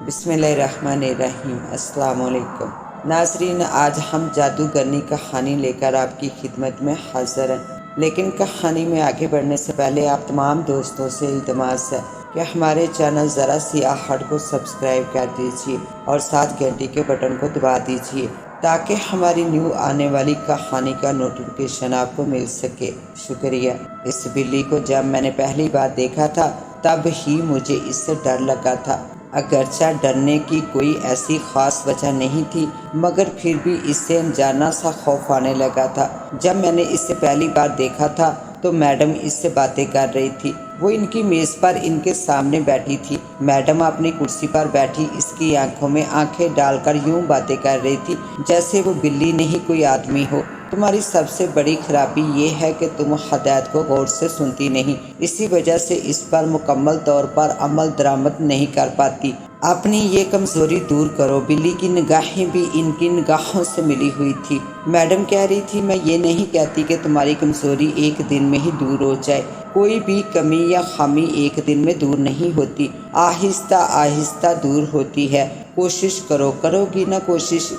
بسم اللہ الرحمن الرحیم۔ السلام علیکم ناظرین، آج ہم جادوگرنی کہانی لے کر آپ کی خدمت میں حاضر ہیں، لیکن کہانی میں آگے بڑھنے سے پہلے آپ تمام دوستوں سے التماس ہے کہ ہمارے چینل ذرا سی آہٹ کو سبسکرائب کر دیجیے اور ساتھ گھنٹی کے بٹن کو دبا دیجیے تاکہ ہماری نیو آنے والی کہانی کا نوٹیفیکیشن آپ کو مل سکے۔ شکریہ۔ اس بلی کو جب میں نے پہلی بار دیکھا تھا تب ہی مجھے اس سے ڈر لگا تھا، اگرچہ ڈرنے کی کوئی ایسی خاص وجہ نہیں تھی، مگر پھر بھی اس سے انجانا سا خوف آنے لگا تھا۔ جب میں نے اسے پہلی بار دیکھا تھا تو میڈم اس سے باتیں کر رہی تھی۔ وہ ان کی میز پر ان کے سامنے بیٹھی تھی۔ میڈم اپنی کرسی پر بیٹھی اس کی آنکھوں میں آنکھیں ڈال کر یوں باتیں کر رہی تھی جیسے وہ بلی نہیں کوئی آدمی ہو۔ تمہاری سب سے بڑی خرابی یہ ہے کہ تم ہدایت کو غور سے سنتی نہیں، اسی وجہ سے اس پر مکمل طور پر عمل درآمد نہیں کر پاتی۔ اپنی یہ کمزوری دور کرو۔ بلی کی نگاہیں بھی ان کی نگاہوں سے ملی ہوئی تھی۔ میڈم کہہ رہی تھی، میں یہ نہیں کہتی کہ تمہاری کمزوری ایک دن میں ہی دور ہو جائے، کوئی بھی کمی یا خامی ایک دن میں دور نہیں ہوتی، آہستہ آہستہ دور ہوتی ہے۔ کوشش کرو، کرو گی نا کوشش؟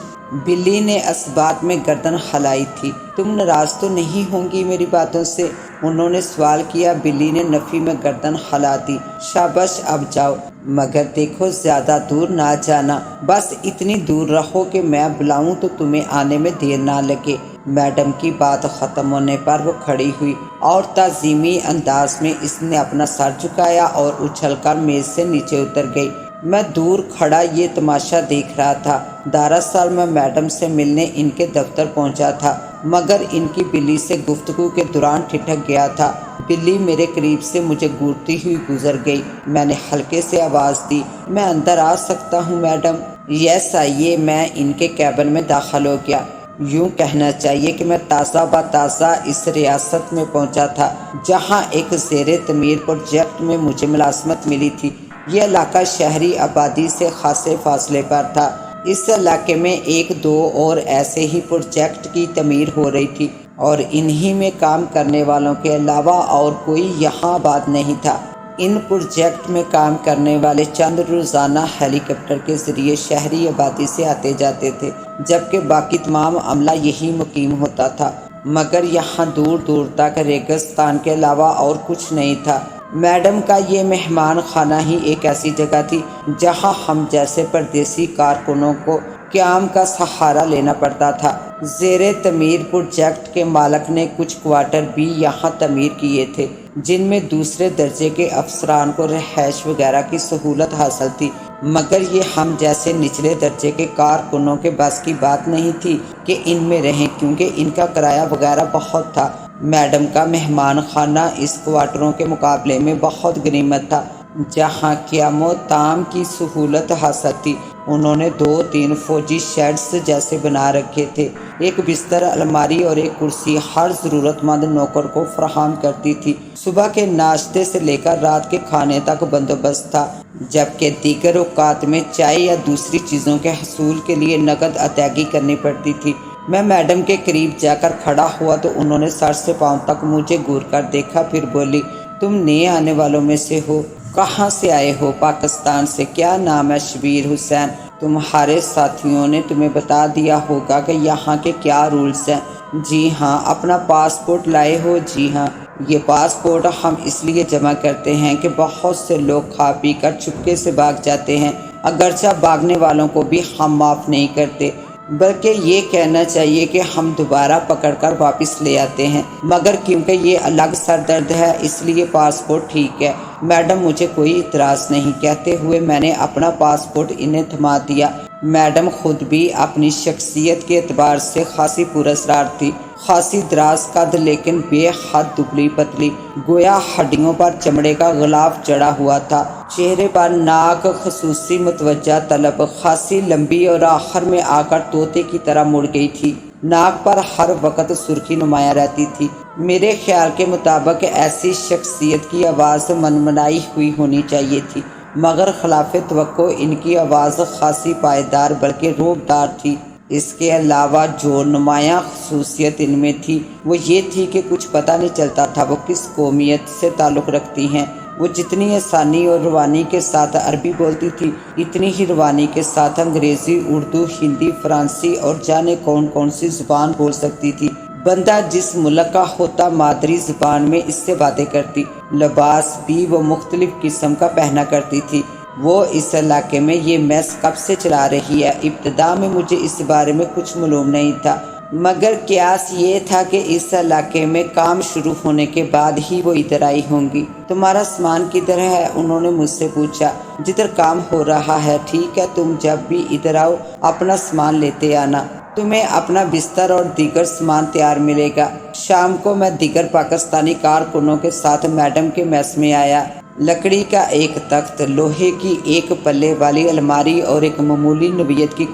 بلی نے اس بات میں گردن ہلائی تھی۔ تم ناراض تو نہیں ہوں گی میری باتوں سے؟ انہوں نے سوال کیا۔ بلی نے نفی میں گردن ہلا دی۔ شاباش، اب جاؤ، مگر دیکھو زیادہ دور نہ جانا، بس اتنی دور رہو کہ میں بلاؤں تو تمہیں آنے میں دیر نہ لگے۔ میڈم کی بات ختم ہونے پر وہ کھڑی ہوئی اور تعظیمی انداز میں اس نے اپنا سر جھکایا اور اچھل کر میز سے نیچے اتر گئی۔ میں دور کھڑا یہ تماشا دیکھ رہا تھا۔ دراصل میں میڈم سے ملنے ان کے دفتر پہنچا تھا، مگر ان کی بلی سے گفتگو کے دوران ٹھٹک گیا تھا۔ بلی میرے قریب سے مجھے گھورتی ہوئی گزر گئی۔ میں نے ہلکے سے آواز دی، میں اندر آ سکتا ہوں میڈم؟ یس آئیے۔ میں ان کے کیبن میں داخل ہو گیا۔ یوں کہنا چاہیے کہ میں تازہ بتازہ اس ریاست میں پہنچا تھا جہاں ایک زیر تعمیر پروجیکٹ میں مجھے ملازمت ملی تھی۔ یہ علاقہ شہری آبادی سے خاصے فاصلے پر تھا۔ اس علاقے میں ایک دو اور ایسے ہی پروجیکٹ کی تعمیر ہو رہی تھی اور انہی میں کام کرنے والوں کے علاوہ اور کوئی یہاں آباد نہیں تھا۔ ان پروجیکٹ میں کام کرنے والے چند روزانہ ہیلی کاپٹر کے ذریعے شہری آبادی سے آتے جاتے تھے، جبکہ باقی تمام عملہ یہی مقیم ہوتا تھا، مگر یہاں دور دور تک ریگستان کے علاوہ اور کچھ نہیں تھا۔ میڈم کا یہ مہمان خانہ ہی ایک ایسی جگہ تھی جہاں ہم جیسے پردیسی کارکنوں کو قیام کا سہارا لینا پڑتا تھا۔ زیر تعمیر پروجیکٹ کے مالک نے کچھ کوارٹر بھی یہاں تعمیر کیے تھے جن میں دوسرے درجے کے افسران کو رہائش وغیرہ کی سہولت حاصل تھی، مگر یہ ہم جیسے نچلے درجے کے کارکنوں کے بس کی بات نہیں تھی کہ ان میں رہیں، کیونکہ ان کا کرایہ وغیرہ بہت تھا۔ میڈم کا مہمان خانہ اس کوارٹروں کے مقابلے میں بہت غنیمت تھا جہاں قیام و طعام کی سہولت حاصل تھی۔ انہوں نے 2-3 فوجی شیڈز جیسے بنا رکھے تھے، ایک بستر، الماری اور ایک کرسی ہر ضرورت مند نوکر کو فراہم کرتی تھی۔ صبح کے ناشتے سے لے کر رات کے کھانے تک بندوبست تھا، جبکہ دیگر اوقات میں چائے یا دوسری چیزوں کے حصول کے لیے نقد ادائیگی کرنی پڑتی تھی۔ میں میڈم کے قریب جا کر کھڑا ہوا تو انہوں نے سر سے پاؤں تک مجھے گور کر دیکھا، پھر بولی، تم نئے آنے والوں میں سے ہو؟ کہاں سے آئے ہو؟ پاکستان سے۔ کیا نام ہے؟ شبیر حسین۔ تمہارے ساتھیوں نے تمہیں بتا دیا ہوگا کہ یہاں کے کیا رولز ہیں؟ جی ہاں۔ اپنا پاسپورٹ لائے ہو؟ جی ہاں۔ یہ پاسپورٹ ہم اس لیے جمع کرتے ہیں کہ بہت سے لوگ کھا پی کر چپکے سے بھاگ جاتے ہیں، اگرچہ بھاگنے والوں کو بھی ہم معاف نہیں کرتے، بلکہ یہ کہنا چاہیے کہ ہم دوبارہ پکڑ کر واپس لے آتے ہیں، مگر کیونکہ یہ الگ سر درد ہے اس لیے پاسپورٹ ٹھیک ہے میڈم، مجھے کوئی اعتراض نہیں۔ کہتے ہوئے میں نے اپنا پاسپورٹ انہیں تھما دیا۔ میڈم خود بھی اپنی شخصیت کے اعتبار سے خاصی پراسرار تھی، خاصی دراز قد لیکن بے حد دبلی پتلی، گویا ہڈیوں پر چمڑے کا غلاف چڑھا ہوا تھا۔ چہرے پر ناک خصوصی متوجہ طلب، خاصی لمبی اور آخر میں آ کر طوطے کی طرح مڑ گئی تھی۔ ناک پر ہر وقت سرخی نمایاں رہتی تھی۔ میرے خیال کے مطابق ایسی شخصیت کی آواز منمنائی ہوئی ہونی چاہیے تھی، مگر خلاف توقع ان کی آواز خاصی پائیدار بلکہ روبدار تھی۔ اس کے علاوہ جو نمایاں خصوصیت ان میں تھی وہ یہ تھی کہ کچھ پتہ نہیں چلتا تھا وہ کس قومیت سے تعلق رکھتی ہیں۔ وہ جتنی آسانی اور روانی کے ساتھ عربی بولتی تھی، اتنی ہی روانی کے ساتھ انگریزی، اردو، ہندی، فرانسی اور جانے کون کون سی زبان بول سکتی تھی۔ بندہ جس ملک کا ہوتا مادری زبان میں اس سے باتیں کرتی۔ لباس بھی وہ مختلف قسم کا پہنا کرتی تھی۔ وہ اس علاقے میں یہ میس کب سے چلا رہی ہے؟ ابتدا میں مجھے اس بارے میں کچھ معلوم نہیں تھا، مگر قیاس یہ تھا کہ اس علاقے میں کام شروع ہونے کے بعد ہی وہ ادھر آئی ہوں گی۔ تمہارا سامان کدھر ہے؟ انہوں نے مجھ سے پوچھا۔ جدھر کام ہو رہا ہے۔ ٹھیک ہے، تم جب بھی ادھر آؤ اپنا سامان لیتے آنا، تمہیں اپنا بستر اور دیگر سامان تیار ملے گا۔ شام کو میں دیگر پاکستانی کارکنوں کے ساتھ میڈم کے میس میں آیا۔ لکڑی کا ایک تخت، لوہے کی ایک پلے والی الماری اور ایک معمولی نوعیت کی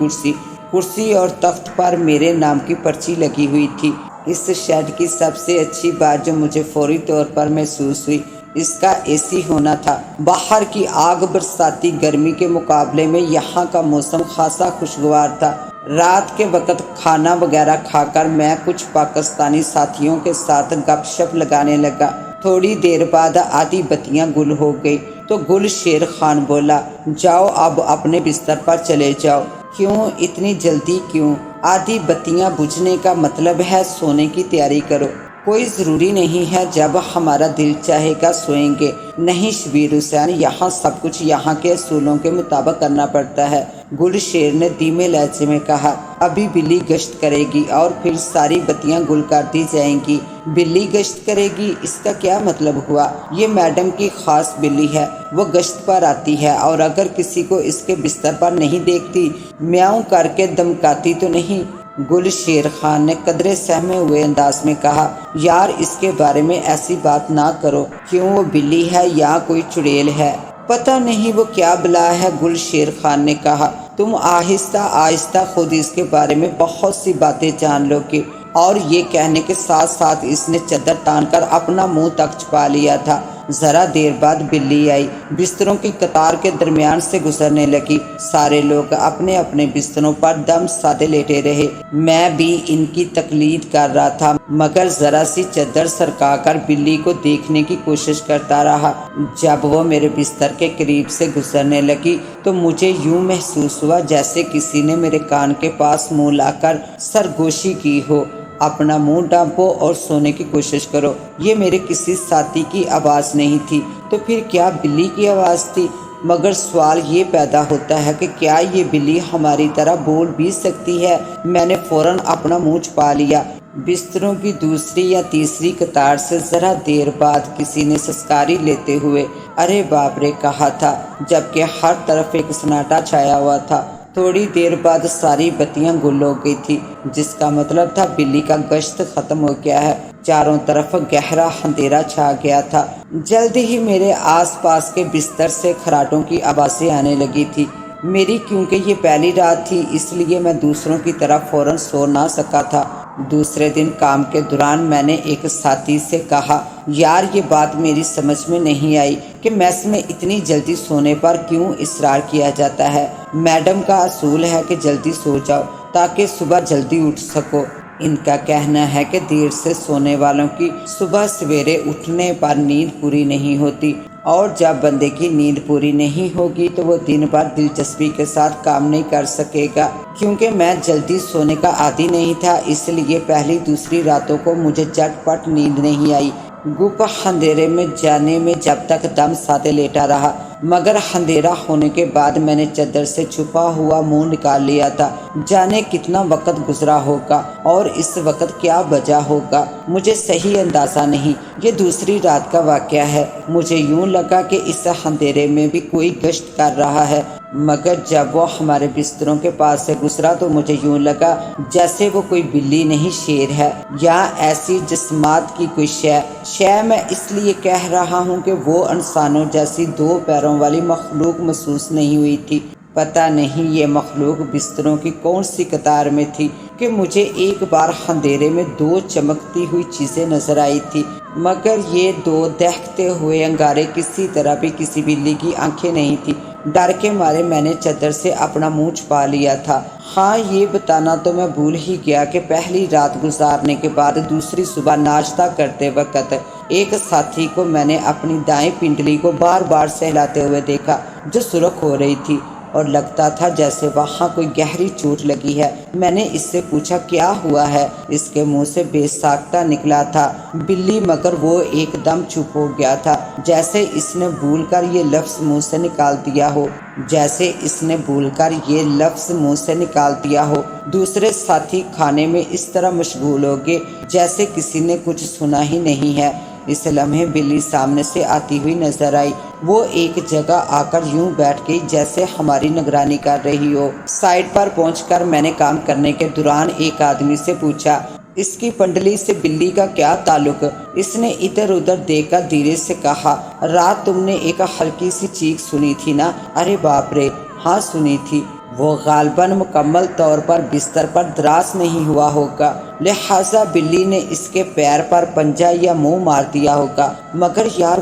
کرسی اور تخت پر میرے نام کی پرچی لگی ہوئی تھی۔ اس شیڈ کی سب سے اچھی بات جو مجھے فوری طور پر محسوس ہوئی، اس کا اے سی ہونا تھا۔ باہر کی آگ برساتی گرمی کے مقابلے میں یہاں کا موسم خاصا خوشگوار تھا۔ رات کے وقت کھانا وغیرہ کھا کر میں کچھ پاکستانی ساتھیوں کے ساتھ گپ شپ لگانے لگا۔ تھوڑی دیر بعد آدھی بتیاں گل ہو گئی تو گل شیر خان بولا، جاؤ اب اپنے بستر پر چلے جاؤ۔ کیوں اتنی جلدی کیوں؟ آدھی بتیاں بجھنے کا مطلب ہے سونے کی تیاری کرو۔ کوئی ضروری نہیں ہے، جب ہمارا دل چاہے گا سوئیں گے۔ نہیں شبیر حسین، یہاں سب کچھ یہاں کے اصولوں کے مطابق کرنا پڑتا ہے، گل شیر نے دھیمے لہجے میں کہا۔ ابھی بلی گشت کرے گی اور پھر ساری بتیاں گل کر دی جائیں گی۔ بلی گشت کرے گی، اس کا کیا مطلب ہوا؟ یہ میڈم کی خاص بلی ہے، وہ گشت پر آتی ہے اور اگر کسی کو اس کے بستر پر نہیں دیکھتی میاؤں کر کے دمکاتی تو نہیں۔ گل شیر خان نے قدرے سہمے ہوئے انداز میں کہا، یار اس کے بارے میں ایسی بات نہ کرو۔ کیوں، وہ بلی ہے یا کوئی چڑیل ہے؟ پتہ نہیں وہ کیا بلا ہے، گل شیر خان نے کہا۔ تم آہستہ آہستہ خود اس کے بارے میں بہت سی باتیں جان لو گے۔ اور یہ کہنے کے ساتھ ساتھ اس نے چادر تان کر اپنا منہ تک چھپا لیا تھا۔ ذرا دیر بعد بلی آئی، بستروں کی قطار کے درمیان سے گزرنے لگی۔ سارے لوگ اپنے اپنے بستروں پر دم سادے لیٹے رہے۔ میں بھی ان کی تقلید کر رہا تھا، مگر ذرا سی چادر سرکا کر بلی کو دیکھنے کی کوشش کرتا رہا۔ جب وہ میرے بستر کے قریب سے گزرنے لگی تو مجھے یوں محسوس ہوا جیسے کسی نے میرے کان کے پاس منہ لا کر سرگوشی کی ہو۔ اپنا منہ ڈانپو اور سونے کی کوشش کرو۔ یہ میرے کسی ساتھی کی آواز نہیں تھی تو پھر کیا بلی کی آواز تھی؟ مگر سوال یہ پیدا ہوتا ہے کہ کیا یہ بلی ہماری طرح بول بھی سکتی ہے؟ میں نے فوراً اپنا منہ چھپا لیا۔ بستروں کی دوسری یا تیسری قطار سے ذرا دیر بعد کسی نے سسکاری لیتے ہوئے ارے باپ رے کہا تھا، جبکہ ہر طرف ایک سناٹا چھایا ہوا تھا۔ تھوڑی دیر بعد ساری بتیاں گل ہو گئی تھی، جس کا مطلب تھا بلی کا گشت ختم ہو گیا ہے۔ چاروں طرف گہرا اندھیرا چھا گیا تھا۔ جلد ہی میرے آس پاس کے بستر سے خراٹوں کی آوازیں آنے لگی تھی۔ میری کیونکہ یہ پہلی رات تھی اس لیے میں دوسروں کی طرح فوراً سو نہ سکا تھا۔ دوسرے دن کام کے دوران میں نے ایک ساتھی سے کہا، یار یہ بات میری سمجھ میں نہیں آئی کہ میس میں اتنی جلدی سونے پر کیوں اصرار کیا جاتا ہے۔ میڈم کا اصول ہے کہ جلدی سو جاؤ تاکہ صبح جلدی اٹھ سکو۔ ان کا کہنا ہے کہ دیر سے سونے والوں کی صبح سویرے اٹھنے پر نیند پوری نہیں ہوتی، اور جب بندے کی نیند پوری نہیں ہوگی تو وہ دن بھر دلچسپی کے ساتھ کام نہیں کر سکے گا۔ کیونکہ میں جلدی سونے کا عادی نہیں تھا اس لیے پہلی دوسری راتوں کو مجھے جٹ پٹ نیند نہیں آئی۔ گپ اندھیرے میں جانے میں جب تک دم سادے لیٹا رہا، مگر اندھیرا ہونے کے بعد میں نے چادر سے چھپا ہوا منہ نکال لیا تھا۔ جانے کتنا وقت گزرا ہوگا اور اس وقت کیا بجا ہوگا، مجھے صحیح اندازہ نہیں۔ یہ دوسری رات کا واقعہ ہے۔ مجھے یوں لگا کہ اس اندھیرے میں بھی کوئی گشت کر رہا ہے، مگر جب وہ ہمارے بستروں کے پاس سے گزرا تو مجھے یوں لگا جیسے وہ کوئی بلی نہیں شیر ہے یا ایسی جسمات کی کوئی شے میں اس لیے کہہ رہا ہوں کہ وہ انسانوں جیسی دو پیروں والی مخلوق محسوس نہیں ہوئی تھی۔ پتہ نہیں یہ مخلوق بستروں کی کون سی قطار میں تھی کہ مجھے ایک بار اندھیرے میں دو چمکتی ہوئی چیزیں نظر آئی تھی، مگر یہ دو دہکتے ہوئے انگارے کسی طرح بھی کسی بلی کی آنکھیں نہیں تھی۔ ڈر کے مارے میں نے چادر سے اپنا منہ چھپا لیا تھا۔ ہاں یہ بتانا تو میں بھول ہی گیا کہ پہلی رات گزارنے کے بعد دوسری صبح ناشتہ کرتے وقت ایک ساتھی کو میں نے اپنی دائیں پنڈلی کو بار بار سہلاتے ہوئے دیکھا جو سرخ ہو رہی تھی اور لگتا تھا جیسے وہاں کوئی گہری چوٹ لگی ہے۔ میں نے اس سے پوچھا کیا ہوا ہے؟ اس کے منہ سے بے ساختہ نکلا تھا بلی، مگر وہ ایک دم چپ ہو گیا تھا، جیسے اس نے بھول کر یہ لفظ منہ سے نکال دیا ہو۔ دوسرے ساتھی کھانے میں اس طرح مشغول ہو گئے جیسے کسی نے کچھ سنا ہی نہیں ہے۔ اس لمحے بلی سامنے سے آتی ہوئی نظر آئی۔ وہ ایک جگہ آ کر یوں بیٹھ گئی جیسے ہماری نگرانی کر رہی ہو۔ سائڈ پر پہنچ کر میں نے کام کرنے کے دوران ایک آدمی سے پوچھا، اس کی پنڈلی سے بلی کا کیا تعلق؟ اس نے ادھر ادھر دیکھ کر دھیرے سے کہا، رات تم نے ایک ہلکی سی چیخ سنی تھی نا؟ ارے باپ رے، ہاں سنی تھی۔ وہ غالباً مکمل طور پر بستر پر دراز نہیں ہوا ہوگا، لہٰذا بلی نے اس کے پیر پر پنجہ یا منہ مار دیا ہوگا۔ مگر یار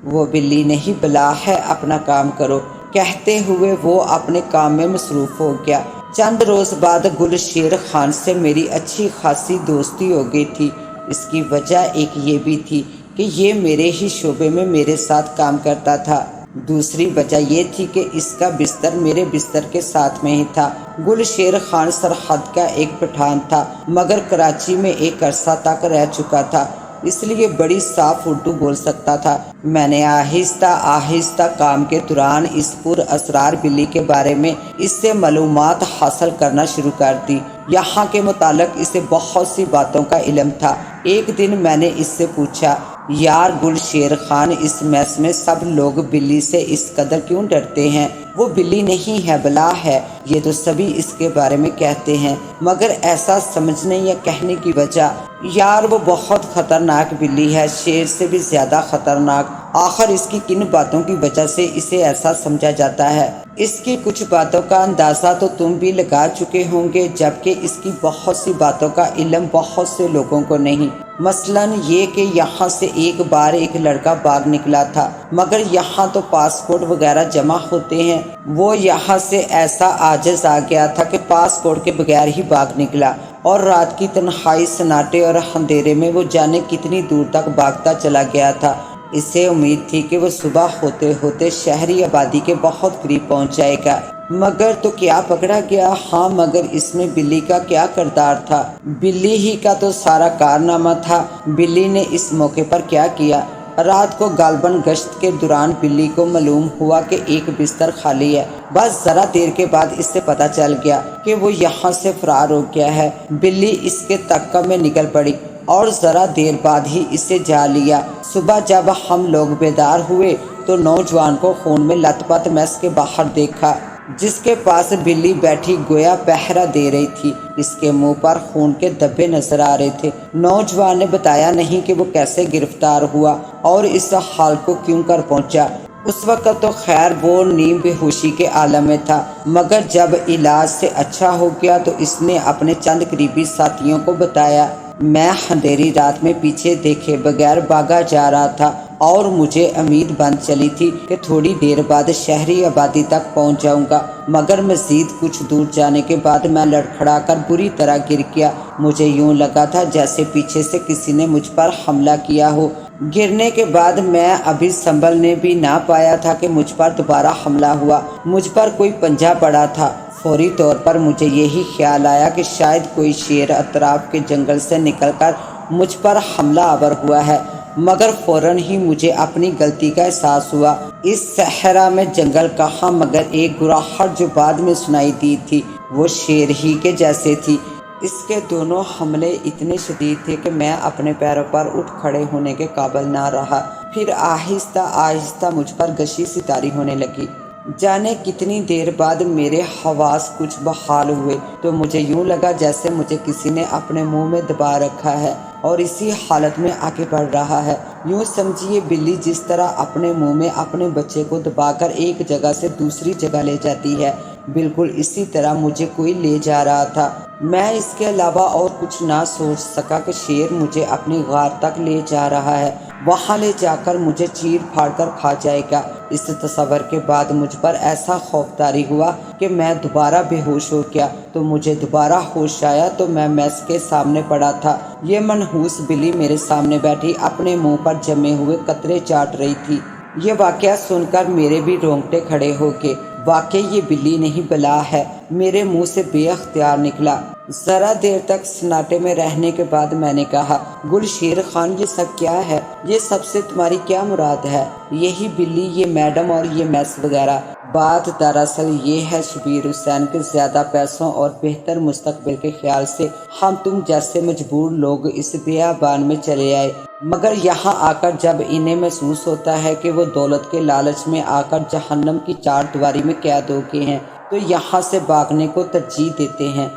وہ بلی نہیں بلا ہے، اپنا کام کرو۔ کہتے ہوئے وہ اپنے کام میں مصروف ہو گیا۔ چند روز بعد گل شیر خان سے میری اچھی خاصی دوستی ہو گئی تھی۔ اس کی وجہ ایک یہ بھی تھی کہ یہ میرے ہی شعبے میں میرے ساتھ کام کرتا تھا۔ دوسری وجہ یہ تھی کہ اس کا بستر میرے بستر کے ساتھ میں ہی تھا۔ گل شیر خان سرحد کا ایک پٹھان تھا، مگر کراچی میں ایک عرصہ تک رہ چکا تھا، اس لیے بڑی صاف اردو بول سکتا تھا۔ میں نے آہستہ آہستہ کام کے دوران اس پر اسرار بلی کے بارے میں اس سے معلومات حاصل کرنا شروع کر دی۔ یہاں کے متعلق اسے بہت سی باتوں کا علم تھا۔ ایک دن میں نے اس سے پوچھا، یار گل شیر خان، اس میس میں سب لوگ بلی سے اس قدر کیوں ڈرتے ہیں؟ وہ بلی نہیں ہے، بلا ہے، یہ تو سبھی اس کے بارے میں کہتے ہیں، مگر ایسا سمجھنے یا کہنے کی وجہ؟ یار وہ بہت خطرناک بلی ہے، شیر سے بھی زیادہ خطرناک۔ آخر اس کی کن باتوں کی وجہ سے اسے ایسا سمجھا جاتا ہے؟ اس کی کچھ باتوں کا اندازہ تو تم بھی لگا چکے ہوں گے، جبکہ اس کی بہت سی باتوں کا علم بہت سے لوگوں کو نہیں۔ مثلاً یہ کہ یہاں سے ایک بار ایک لڑکا بھاگ نکلا تھا، مگر یہاں تو پاسپورٹ وغیرہ جمع ہوتے ہیں۔ وہ یہاں سے ایسا عاجز آ گیا تھا کہ پاسپورٹ کے بغیر ہی بھاگ نکلا، اور رات کی تنہائی، سناٹے اور اندھیرے میں وہ جانے کتنی دور تک بھاگتا چلا گیا تھا۔ اسے امید تھی کہ وہ صبح ہوتے ہوتے شہری آبادی کے بہت قریب پہنچ جائے گا، مگر تو کیا پکڑا گیا۔ ہاں، مگر اس میں بلی کا کیا کردار تھا؟ بلی ہی کا تو سارا کارنامہ تھا۔ بلی نے اس موقع پر کیا کیا؟ رات کو غالباً گشت کے دوران بلی کو معلوم ہوا کہ ایک بستر خالی ہے۔ بس ذرا دیر کے بعد اس سے پتہ چل گیا کہ وہ یہاں سے فرار ہو گیا ہے۔ بلی اس کے تعاقب میں نکل پڑی اور ذرا دیر بعد ہی اسے جا لیا۔ صبح جب ہم لوگ بیدار ہوئے تو نوجوان کو خون میں لت پت میس کے باہر دیکھا، جس کے پاس بلی بیٹھی گویا پہرا دے رہی تھی۔ اس کے منہ پر خون کے دھبے نظر آ رہے تھے۔ نوجوان نے بتایا نہیں کہ وہ کیسے گرفتار ہوا اور اس حال کو کیوں کر پہنچا۔ اس وقت تو خیر وہ نیم بے ہوشی کے عالم میں تھا، مگر جب علاج سے اچھا ہو گیا تو اس نے اپنے چند قریبی ساتھیوں کو بتایا۔ میں اندھیری رات میں پیچھے دیکھے بغیر بھاگا جا رہا تھا اور مجھے امید بند چلی تھی کہ تھوڑی دیر بعد شہری آبادی تک پہنچ جاؤں گا، مگر مزید کچھ دور جانے کے بعد میں لڑکھڑا کر بری طرح گر گیا۔ مجھے یوں لگا تھا جیسے پیچھے سے کسی نے مجھ پر حملہ کیا ہو۔ گرنے کے بعد میں ابھی سنبھلنے بھی نہ پایا تھا کہ مجھ پر دوبارہ حملہ ہوا۔ مجھ پر کوئی پنجہ پڑا تھا۔ فوری طور پر مجھے یہی خیال آیا کہ شاید کوئی شیر اطراف کے جنگل سے نکل کر مجھ پر حملہ آور ہوا ہے، مگر فوراً ہی مجھے اپنی غلطی کا احساس ہوا۔ اس صحرا میں جنگل کہاں، مگر ایک گراہٹ جو بعد میں سنائی دی تھی وہ شیر ہی کے جیسے تھی۔ اس کے دونوں حملے اتنے شدید تھے کہ میں اپنے پیروں پر اٹھ کھڑے ہونے کے قابل نہ رہا۔ پھر آہستہ آہستہ مجھ پر غشی سی طاری ہونے لگی۔ جانے کتنی دیر بعد میرے حواس کچھ بحال ہوئے تو مجھے یوں لگا جیسے مجھے کسی نے اپنے منہ میں دبا رکھا ہے اور اسی حالت میں آگے بڑھ رہا ہے۔ یوں سمجھیے بلی جس طرح اپنے منہ میں اپنے بچے کو دبا کر ایک جگہ سے دوسری جگہ لے جاتی ہے، بالکل اسی طرح مجھے کوئی لے جا رہا تھا۔ میں اس کے علاوہ اور کچھ نہ سوچ سکا کہ شیر مجھے اپنی غار تک لے جا رہا ہے۔ وہاں لے جا کر مجھے چیر پھاڑ کر کھا جائے گا۔ اس تصور کے بعد مجھ پر ایسا خوف طاری ہوا کہ میں دوبارہ بے ہوش ہو گیا۔ تو مجھے دوبارہ ہوش آیا تو میں میس کے سامنے پڑا تھا۔ یہ منحوس بلی میرے سامنے بیٹھی اپنے منہ پر جمے ہوئے قطرے چاٹ رہی تھی۔ یہ واقعہ سن کر میرے بھی رونگٹے کھڑے ہو گئے۔ واقعی یہ بلی نہیں بلا ہے، میرے منہ سے بے اختیار نکلا۔ ذرا دیر تک سناٹے میں رہنے کے بعد میں نے کہا، گل شیر خان یہ سب کیا ہے؟ یہ سب سے تمہاری کیا مراد ہے؟ یہی بلی، یہ میڈم اور یہ میس وغیرہ؟ بات دراصل یہ ہے شبیر حسین کے زیادہ پیسوں اور بہتر مستقبل کے خیال سے ہم تم جیسے مجبور لوگ اس بیابان میں چلے آئے، مگر یہاں آ کر جب انہیں محسوس ہوتا ہے کہ وہ دولت کے لالچ میں آ کر جہنم کی چار دیواری میں قید ہو گئے ہیں تو یہاں سے بھاگنے کو ترجیح دیتے ہیں۔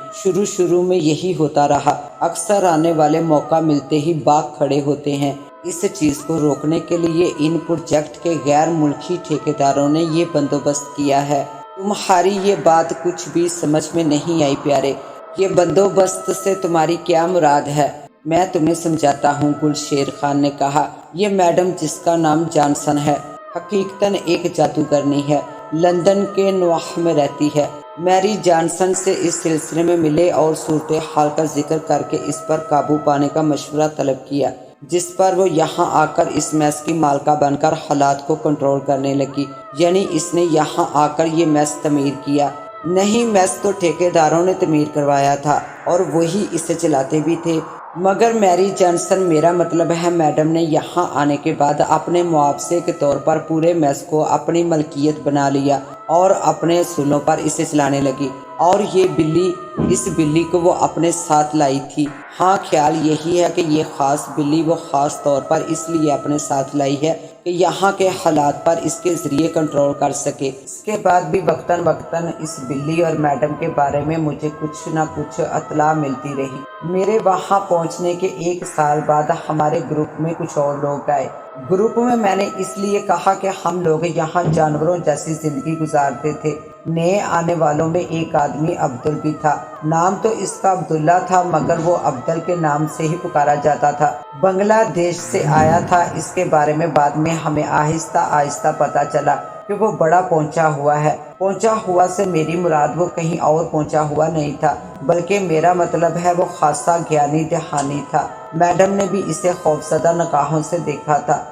شروع میں یہی ہوتا رہا، اکثر آنے والے موقع ملتے ہی بھاگ کھڑے ہوتے ہیں۔ اس چیز کو روکنے کے لیے ان پروجیکٹ کے غیر ملکی ٹھیکیداروں نے یہ بندوبست کیا ہے۔ تمہاری یہ بات کچھ بھی سمجھ میں نہیں آئی پیارے، یہ بندوبست سے تمہاری کیا مراد ہے؟ میں تمہیں سمجھاتا ہوں، گل شیر خان نے کہا۔ یہ میڈم جس کا نام جانسن ہے حقیقتاً ایک جادوگرنی ہے، لندن کے نواح میں رہتی ہے۔ میری جانسن سے اس سلسلے میں ملے اور صورتحال کا ذکر کر کے اس پر قابو پانے کا مشورہ طلب کیا، جس پر وہ یہاں آ کر اس میس کی مالکہ بن کر حالات کو کنٹرول کرنے لگی۔ یعنی اس نے یہاں آ کر یہ میس تعمیر کیا؟ نہیں، میس تو ٹھیکیداروں نے تعمیر کروایا تھا اور وہی اسے چلاتے بھی تھے، مگر میری جانسن، میرا مطلب ہے میڈم نے یہاں آنے کے بعد اپنے معاوضے کے طور پر پورے میس کو اپنی ملکیت بنا لیا اور اپنے اصولوں پر اسے چلانے لگی، اور یہ بلی، اس بلی کو وہ اپنے ساتھ لائی تھی۔ ہاں، خیال یہی ہے کہ یہ خاص بلی وہ خاص طور پر اس لیے اپنے ساتھ لائی ہے کہ یہاں کے حالات پر اس کے ذریعے کنٹرول کر سکے۔ اس کے بعد بھی وقتاً فوقتاً اس بلی اور میڈم کے بارے میں مجھے کچھ نہ کچھ اطلاع ملتی رہی۔ میرے وہاں پہنچنے کے 1 سال بعد ہمارے گروپ میں کچھ اور لوگ آئے۔ گروپ میں نے اس لیے کہا کہ ہم لوگ یہاں جانوروں جیسی زندگی گزارتے تھے۔ نئے آنے والوں میں ایک آدمی عبدل بھی تھا۔ نام تو اس کا عبداللہ تھا، مگر وہ عبدل کے نام سے ہی پکارا جاتا تھا۔ بنگلہ دیش سے آیا تھا۔ اس کے بارے میں بعد میں ہمیں آہستہ آہستہ پتہ چلا کہ وہ بڑا پہنچا ہوا ہے۔ پہنچا ہوا سے میری مراد وہ کہیں اور پہنچا ہوا نہیں تھا، بلکہ میرا مطلب ہے وہ خاصا گیانی دہانی تھا۔ میڈم نے بھی اسے خوفزدہ نگاہوں سے دیکھا تھا۔